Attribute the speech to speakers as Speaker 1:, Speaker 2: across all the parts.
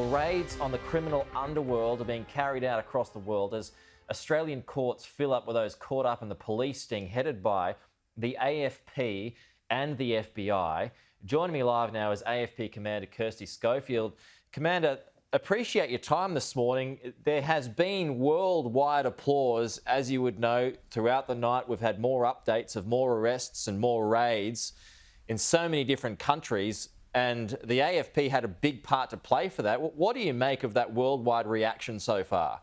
Speaker 1: raids on the criminal underworld are being carried out across the world as Australian courts fill up with those caught up in the police sting headed by the AFP and the FBI. Joining me live now is AFP Commander Kirsty Schofield. Commander, appreciate your time this morning. There has been worldwide applause, as you would know. Throughout the night, we've had more updates of more arrests and more raids in so many different countries, and the AFP had a big part to play for that. What do you make of that worldwide reaction so far?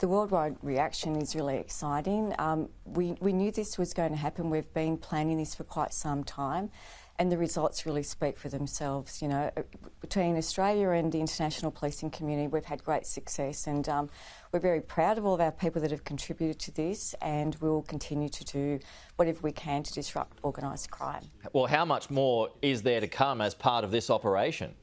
Speaker 2: The worldwide reaction is really exciting. We knew this was going to happen. We've been planning this for quite some time, and the results really speak for themselves. You know, between Australia and the international policing community, we've had great success, and we're very proud of all of our people that have contributed to this, and we'll continue to do whatever we can to disrupt organised crime.
Speaker 1: Well, how much more is there to come as part of this operation?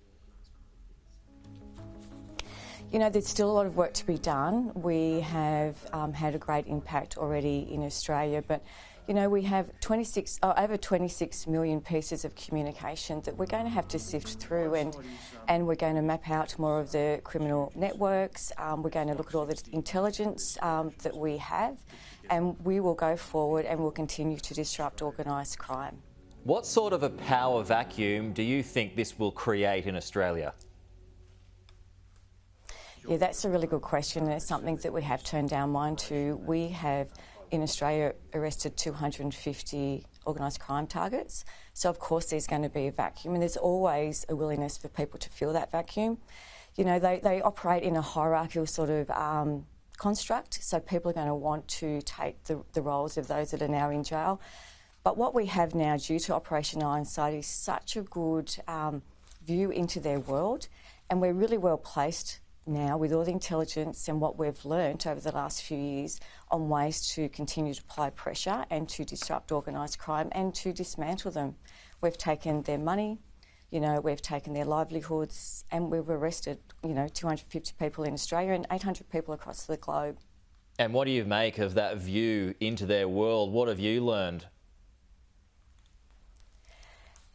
Speaker 2: You know, there's still a lot of work to be done. We have had a great impact already in Australia, but you know, we have over 26 million pieces of communication that we're going to have to sift through, and we're going to map out more of the criminal networks. We're going to look at all the intelligence that we have, and we will go forward and we'll continue to disrupt organised crime.
Speaker 1: What sort of a power vacuum do you think this will create in Australia?
Speaker 2: Yeah, that's a really good question, and it's something that we have turned our mind to. We have, in Australia, arrested 250 organised crime targets. So, of course, there's going to be a vacuum, and there's always a willingness for people to fill that vacuum. You know, they operate in a hierarchical sort of construct, so people are going to want to take the roles of those that are now in jail. But what we have now, due to Operation Ironside, is such a good view into their world, and we're really well placed now with all the intelligence and what we've learnt over the last few years on ways to continue to apply pressure and to disrupt organised crime and to dismantle them. We've taken their money, you know, we've taken their livelihoods, and we've arrested, you know, 250 people in Australia and 800 people across the globe.
Speaker 1: And what do you make of that view into their world? What have you learned?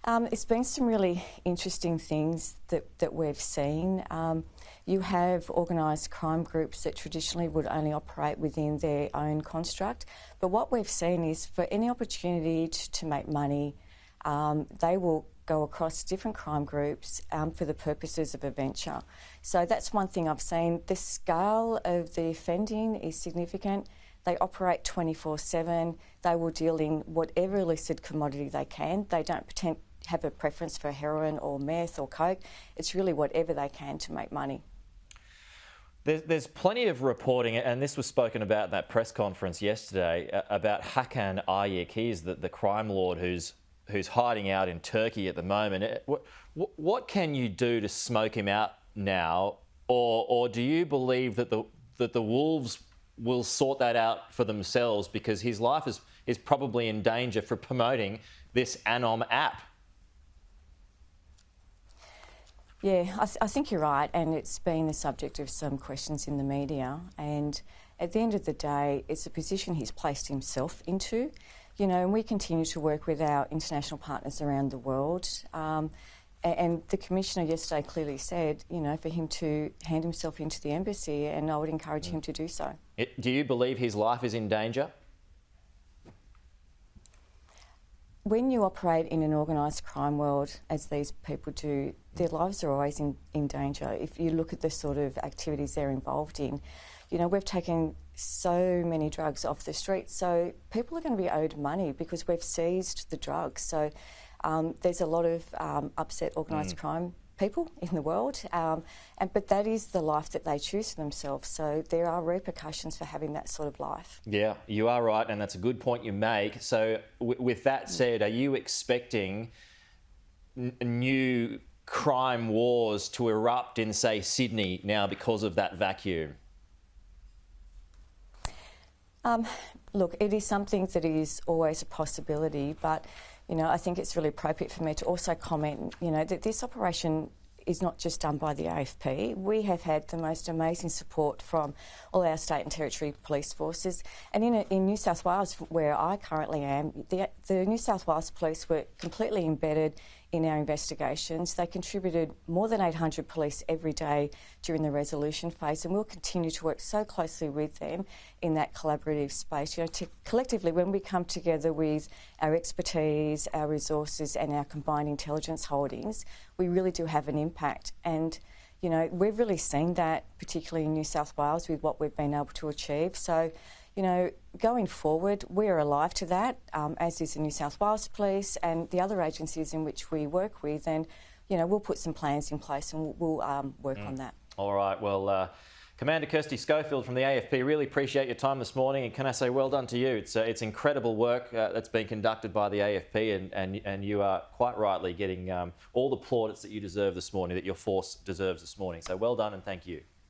Speaker 2: It's been some really interesting things that we've seen. You have organised crime groups that traditionally would only operate within their own construct, but what we've seen is for any opportunity to make money, they will go across different crime groups for the purposes of a venture. So that's one thing I've seen. The scale of the offending is significant. They operate 24/7. They will deal in whatever illicit commodity they can. They don't have a preference for heroin or meth or coke. It's really whatever they can to make money.
Speaker 1: There's plenty of reporting, and this was spoken about at that press conference yesterday, about Hakan Ayik. He's the crime lord who's hiding out in Turkey at the moment. What can you do to smoke him out now, or do you believe that the wolves will sort that out for themselves, because his life is probably in danger for promoting this Anom app?
Speaker 2: Yeah, I think you're right, and it's been the subject of some questions in the media, and at the end of the day, it's a position he's placed himself into, you know, and we continue to work with our international partners around the world, and the Commissioner yesterday clearly said, you know, for him to hand himself into the embassy, and I would encourage him to do so.
Speaker 1: Do you believe his life is in danger?
Speaker 2: When you operate in an organised crime world, as these people do, their lives are always in danger. If you look at the sort of activities they're involved in, you know, we've taken so many drugs off the street, so people are going to be owed money because we've seized the drugs. So there's a lot of upset organised crime people in the world, but that is the life that they choose for themselves. So there are repercussions for having that sort of life.
Speaker 1: Yeah, you are right, and that's a good point you make. So with that said, are you expecting new crime wars to erupt in, say, Sydney now because of that vacuum?
Speaker 2: Look, it is something that is always a possibility, but you know, I think it's really appropriate for me to also comment, you know, that this operation is not just done by the AFP. We have had the most amazing support from all our state and territory police forces. And in New South Wales, where I currently am, the New South Wales police were completely embedded in our investigations. They contributed more than 800 police every day during the resolution phase, and we'll continue to work so closely with them in that collaborative space. You know, collectively, when we come together with our expertise, our resources and our combined intelligence holdings, we really do have an impact. And you know, we've really seen that, particularly in New South Wales, with what we've been able to achieve. So, you know, going forward, we're alive to that, as is the New South Wales Police and the other agencies in which we work with. And, you know, we'll put some plans in place and we'll work on that.
Speaker 1: All right. Well, Commander Kirsty Schofield from the AFP, really appreciate your time this morning, and can I say well done to you. It's incredible work that's been conducted by the AFP, and you are quite rightly getting all the plaudits that you deserve this morning, that your force deserves this morning. So well done and thank you.